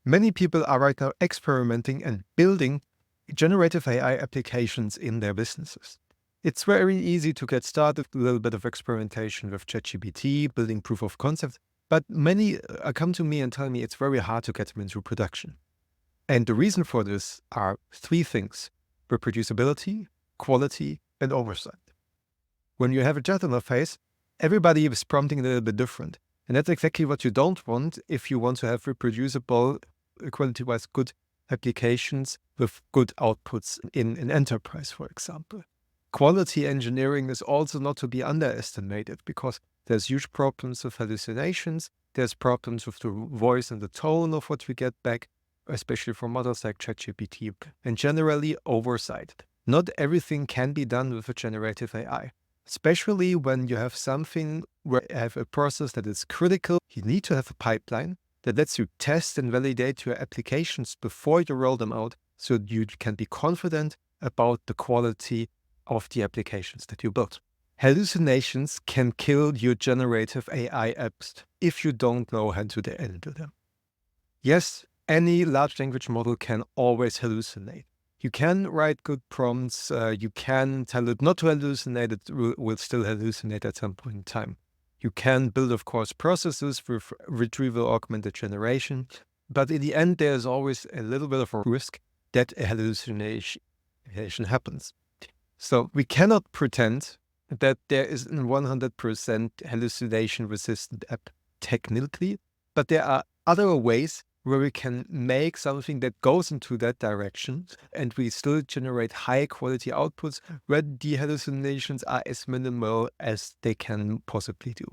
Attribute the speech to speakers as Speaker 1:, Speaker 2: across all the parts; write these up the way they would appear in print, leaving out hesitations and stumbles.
Speaker 1: Many people are right now experimenting and building generative AI applications in their businesses. It's very easy to get started with a little bit of experimentation with ChatGPT, building proof of concept, but many come to me and tell me it's very hard to get them into production. And the reason for this are three things: reproducibility, quality, and oversight. When you have a chat interface, everybody is prompting a little bit different. And that's exactly what you don't want if you want to have reproducible, quality-wise good applications with good outputs in an enterprise, for example. Quality engineering is also not to be underestimated because there's huge problems with hallucinations. There's problems with the voice and the tone of what we get back, especially from models like ChatGPT, and generally oversight. Not everything can be done with a generative AI, especially when you have something where you have a process that is critical. You need to have a pipeline that lets you test and validate your applications before you roll them out so you can be confident about the quality of the applications that you built. Hallucinations can kill your generative AI apps if you don't know how to handle them. Yes, any large language model can always hallucinate. You can write good prompts, you can tell it not to hallucinate, it will still hallucinate at some point in time. You can build, of course, processes for retrieval augmented generation, but in the end, there's always a little bit of a risk that a hallucination happens. So we cannot pretend that there is a 100% hallucination-resistant app technically, but there are other ways where we can make something that goes into that direction and we still generate high quality outputs where the hallucinations are as minimal as they can possibly do.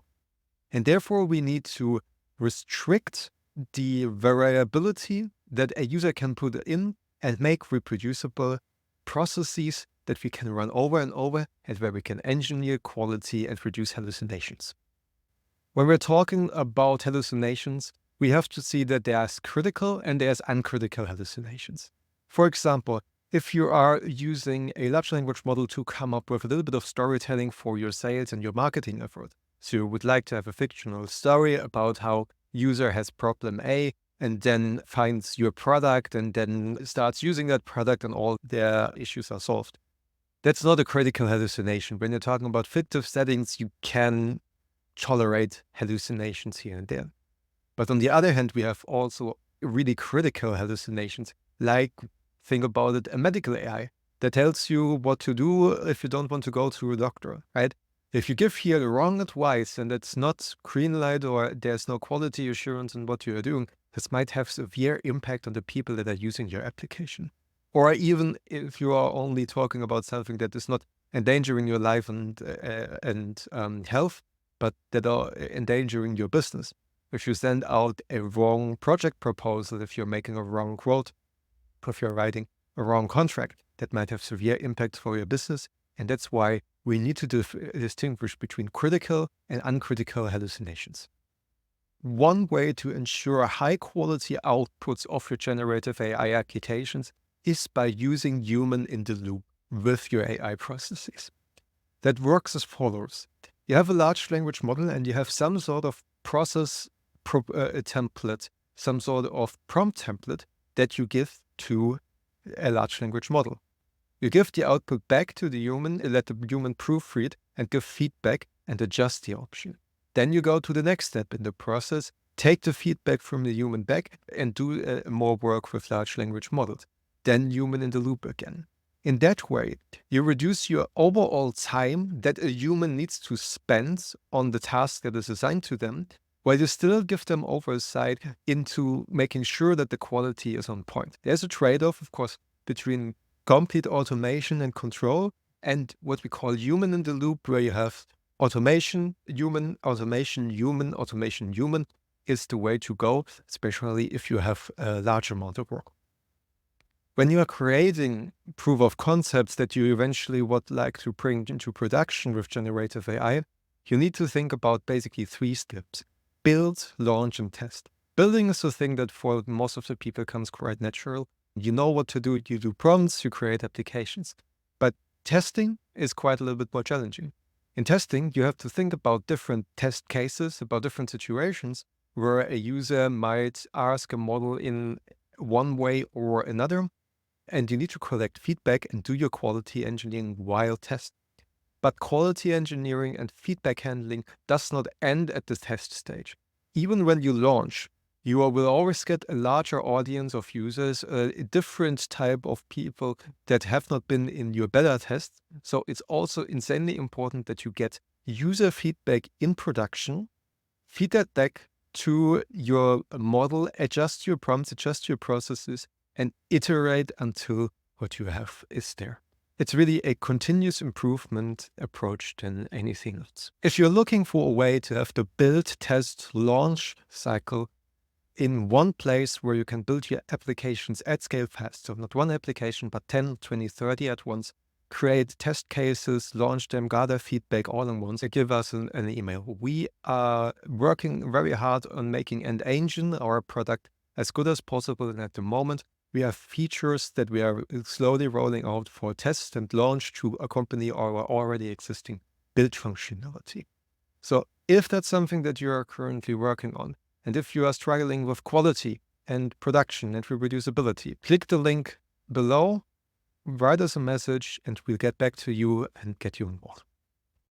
Speaker 1: And therefore we need to restrict the variability that a user can put in and make reproducible processes that we can run over and over and where we can engineer quality and reduce hallucinations. When we're talking about hallucinations, we have to see that there's critical and there's uncritical hallucinations. For example, if you are using a large language model to come up with a little bit of storytelling for your sales and your marketing effort, so you would like to have a fictional story about how user has problem A and then finds your product and then starts using that product and all their issues are solved. That's not a critical hallucination. When you're talking about fictive settings, you can tolerate hallucinations here and there. But on the other hand, we have also really critical hallucinations, like, think about it, a medical AI that tells you what to do if you don't want to go to a doctor, right? If you give here the wrong advice and it's not green light or there's no quality assurance in what you are doing, this might have severe impact on the people that are using your application. Or even if you are only talking about something that is not endangering your life and health, but that are endangering your business. If you send out a wrong project proposal, if you're making a wrong quote, if you're writing a wrong contract, that might have severe impact for your business. And that's why we need to distinguish between critical and uncritical hallucinations. One way to ensure high quality outputs of your generative AI applications is by using human in the loop with your AI processes. That works as follows. You have a large language model and you have some sort of process template, some sort of prompt template that you give to a large language model. You give the output back to the human, let the human proofread and give feedback and adjust the option. Then you go to the next step in the process, take the feedback from the human back and do more work with large language models. Then human in the loop again. In that way, you reduce your overall time that a human needs to spend on the task that is assigned to them, while you still give them oversight into making sure that the quality is on point. There's a trade-off, of course, between complete automation and control and what we call human in the loop, where you have automation, human, automation, human, automation, human is the way to go, especially if you have a large amount of work. When you are creating proof of concepts that you eventually would like to bring into production with generative AI, you need to think about basically 3 steps: build, launch, and test. Building is the thing that for most of the people comes quite natural. You know what to do, you do prompts, you create applications. But testing is quite a little bit more challenging. In testing, you have to think about different test cases, about different situations, where a user might ask a model in one way or another, and you need to collect feedback and do your quality engineering while testing. But quality engineering and feedback handling does not end at the test stage. Even when you launch, you will always get a larger audience of users, a different type of people that have not been in your beta test. So it's also insanely important that you get user feedback in production, feed that back to your model, adjust your prompts, adjust your processes, and iterate until what you have is there. It's really a continuous improvement approach than anything else. If you're looking for a way to have the build, test, launch cycle in one place where you can build your applications at scale fast, so not one application, but 10, 20, 30 at once, create test cases, launch them, gather feedback all in once, give us an email. We are working very hard on making entAIngine, our product, as good as possible. And at the moment, we have features that we are slowly rolling out for test and launch to accompany our already existing build functionality. So if that's something that you are currently working on, and if you are struggling with quality and production and reproducibility, click the link below, write us a message, and we'll get back to you and get you involved.